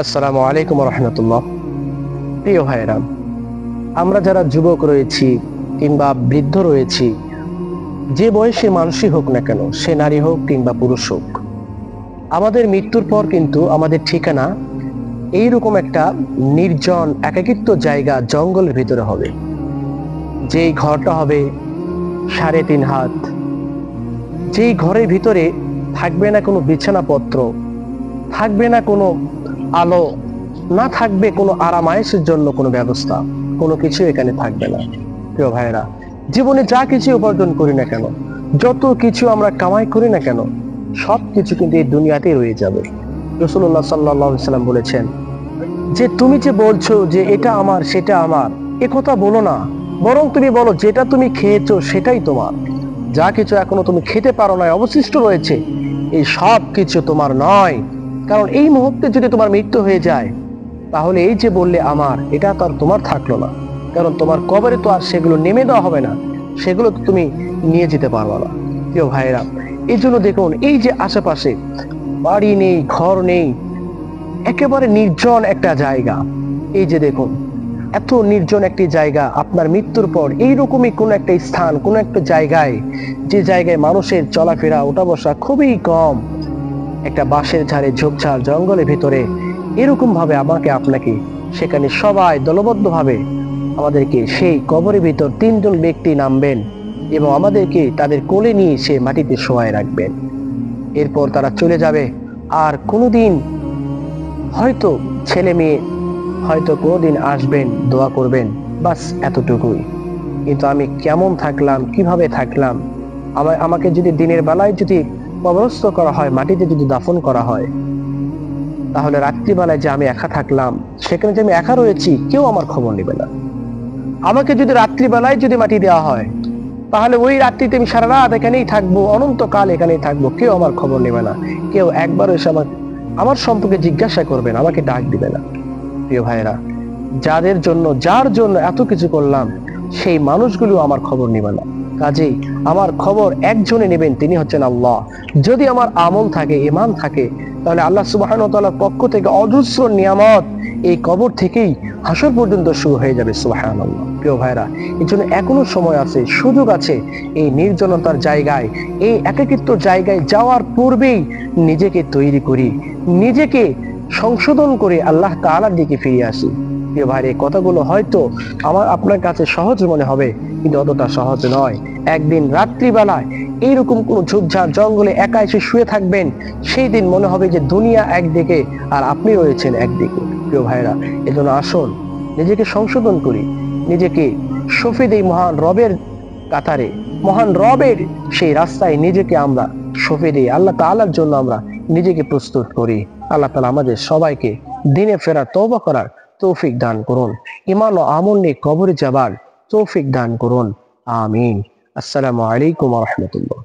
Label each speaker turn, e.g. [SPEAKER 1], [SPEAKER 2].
[SPEAKER 1] আসসালামু আলাইকুম রহমতুল্লাহ। প্রিয় ভাইরা, আমরা যারা যুবক রয়েছি কিংবা বৃদ্ধ রয়েছি, যে বয়সী মানুষই হোক না কেন, সে নারী হোক কিংবা পুরুষ হোক, আমাদের মৃত্যুর পর কিন্তু আমাদের ঠিকানা এইরকম একটা নির্জন একাকিত্ব জায়গা, জঙ্গলের ভিতরে হবে। যেই ঘরটা হবে 3.5 হাত, যেই ঘরের ভিতরে থাকবে না কোনো বিছানাপত্র, থাকবে না কোনো আলো, না থাকবে কোনো আরামায়েশের জন্য কোনো ব্যবস্থা, কোনো কিছু এখানে থাকবে না। প্রিয় ভাইয়েরা, জীবনে যা কিছু উপার্জন করি না কেন, যত কিছু আমরা কামাই করি না কেন, সব কিছু কিন্তু এই দুনিয়াতেই রয়ে যাবে। রাসূলুল্লাহ সাল্লাল্লাহু আলাইহি সাল্লাম বলেছেন যে তুমি যে বলছো যে এটা আমার সেটা আমার, এ কথা বলো না, বরং তুমি বলো যেটা তুমি খেয়েছো সেটাই তোমার। যা কিছু এখনো তুমি খেতে পারো না, অবশিষ্ট রয়েছে, এই সব কিছু তোমার নয়। কারণ এই মুহূর্তে যদি তোমার মৃত্যু হয়ে যায়, তাহলে এই যে বললে আমার, এটা তো আর তোমার থাকলো না। কারণ তোমার কবরে তো আর সেগুলো নেমে দেওয়া হবে না, সেগুলো তো তুমি নিয়ে যেতে পারবে না। প্রিয় ভাইয়েরা, এই জন্য দেখুন, এই যে আশেপাশে বাড়ি নেই, ঘর নেই, একেবারে নির্জন একটা জায়গা, এই যে দেখুন এত নির্জন একটি জায়গা, আপনার মৃত্যুর পর এইরকমই কোন একটা স্থান, কোন একটা জায়গায়, যে জায়গায় মানুষের চলাফেরা ওঠা বসা খুবই কম, একটা বাঁশের ঝাড়ে ঝোপঝাড় জঙ্গলের ভিতরে, এরকম ভাবে আমাকে আপনাকে সেখানে সবাই দলবদ্ধ ভাবে আমাদেরকে সেই কবরের ভিতর 3 জন ব্যক্তি নামবেন এবং আমাদেরকে তাদের কোলে নিয়ে সে মাটিতে শোয়ায় রাখবেন। এরপর তারা চলে যাবে। আর কোনোদিন হয়তো ছেলে মেয়ে হয়তো কোনোদিন আসবেন, দোয়া করবেন, বাস এতটুকুই। কিন্তু আমি কেমন থাকলাম, কিভাবে থাকলাম, আমাকে যদি দিনের বেলায় যদি কবরস্থ করা হয়, মাটিতে যদি দাফন করা হয়, তাহলে রাত্রিবেলায় যে আমি একা থাকলাম, সেখানে যে আমি একা রয়েছি, কেউ আমার খবর নেবে না। আমাকে যদি রাত্রিবেলায় যদি মাটি দেওয়া হয়, তাহলে ওই রাত্রিতে আমি সারা রাত এখানেই থাকবো, অনন্তকাল এখানেই থাকবো, কেউ আমার খবর নেবে না। কেউ একবার এসে আমার সম্পর্কে জিজ্ঞাসা করবে না, আমাকে ডাক দিবে না। প্রিয় ভাইয়েরা, যাদের জন্য, যার জন্য এত কিছু করলাম, সেই মানুষগুলো আমার খবর নেবে না। কাজেই আমার খবর একজনে নেবেন, তিনি হচ্ছেন আল্লাহ। যদি আমার আমল থাকে, ঈমান থাকে, তাহলে আল্লাহ সুবহানাহু ওয়া তাআলার পক্ষ থেকে অজস্র নিয়ামত এই কবর থেকেই হাসর পর্যন্ত শুরু হয়ে যাবে। সুবহানাল্লাহ। প্রিয় ভাইরা, এই জন্য এখনো সময় আছে, সুযোগ আছে। এই নির্জনতার জায়গায়, এই একাকিত্ব জায়গায় যাওয়ার পূর্বেই নিজেকে তৈরি করি, নিজেকে সংশোধন করে আল্লাহ তাআলার দিকে ফিরে আসি। প্রিয় ভাই, এই কথাগুলো হয়তো আপনার কাছে সহজ মনে হবে, কিন্তু অতটা সহজ নয়। একদিন রাত্রিবেলায় এইরকম কোন ঝোপঝাড় জঙ্গলে একা এসে শুয়ে থাকবেন, সেই দিন মনে হবে যে দুনিয়া একদিকে আর আপনি রয়েছেন একদিকে। প্রিয় ভাইরা, এজন্য আসুন নিজেকে সংশোধন করি, নিজেকে সঁপে দেই মহান রবের কাতারে, মহান রবের সেই রাস্তায় নিজেকে আমরা সঁপে দিই। আল্লাহ তাআলার জন্য আমরা নিজেকে প্রস্তুত করি। আল্লাহ তাআলা আমাদের সবাইকে দিনে ফেরার, তওবা করার তৌফিক দান করুন। ঈমান ও আমল নিয়ে কবরে যাবার তৌফিক দান করুন। আমিন। আসসালামু আলাইকুম ওয়া রাহমাতুল্লাহ।